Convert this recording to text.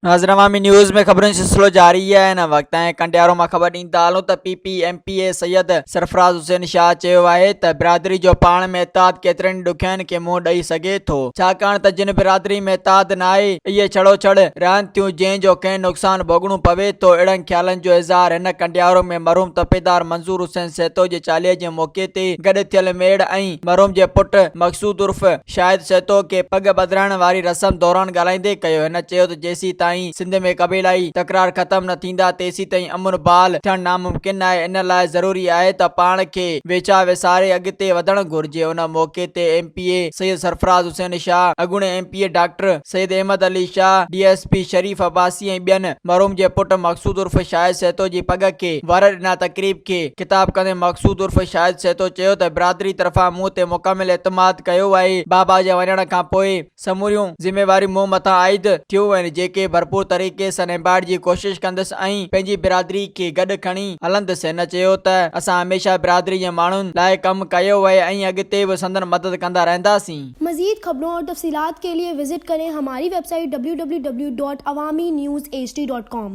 नाज़रीन अवामी न्यूज़ में खबरों सिलसिलो जारी है। इन वक्त कंडियारो में खबर ॾींदा हलूं त PPMPA सैयद सरफराज हुसैन शाह चयो आहे त बिरादरी जो पाण में इत्तेहाद केतिरनि ॾुखियनि खे मुंहुं ॾेई सघे थो, छाकाणि त जिन बिरादरी में इत्तेहाद न आहे इहे छड़ो छड़ रहनि थियूं जंहिंजो कंहिं नुक़सान भोगणो पवे थो। अहिड़नि ख़्यालनि जो इज़हार हिन कंडियारो में मरहूम तपेदार मंज़ूर हुसैन सेतो जे चालीहे जे मौक़े ते गॾु थियल मेड़ ऐं मरहूम जे पुटु मक़सूद उर्फ़ शाहिद सेतो खे पग बदिराइण वारी रस्म दौरान ॻाल्हाईंदे कयो। हिन चयो त जेसीं ताईं सिंध में कबीलाई तकरार ख़त्म न थींदा तेसीं ताईं अमन बहाल थियणु नामुमकिन आहे। इन लाइ ज़रूरी आहे त पाण खे वेझा विसारे अॻिते वधणु घुर्जे। उन मौक़े ते MPA सैयद सरफराज हुसैन शाह, अॻूणे MPA doctor Syed Ahmed Ali Shah, DSP Sharif Abbasi ऐं ॿियनि मरहूम जे पुटु मक़सूद उर्फ़ शाहिद सेतो जी पग खे वार ॾिना। तक़रीब खे ख़िताब कंदे मक़सूद उर्फ़ शाहिद सेतो चयो त बिरादरी तरफ़ां मूं ते मुकमिल एतमाद कयो आहे। बाबा जे वञण खां पोइ समूरियूं ज़िम्मेवारियूं मूं मथां आइद थियूं आहिनि, जेके भरपूर तरीक़े सां निभाइण जी कोशिश कंदुसि ऐं पंहिंजी बिरादरी खे गॾु खणी हलंदुसि। हिन चयो त असां हमेशह बिरादरी जे माण्हुनि लाइ कमु कयो आहे ऐं अॻिते बि संदन मदद कंदा रहंदासीं। मज़ीद खबरों और तफसीलात के लिए विजिट करें हमारी वेबसाइट www.awamiNewsHD.com।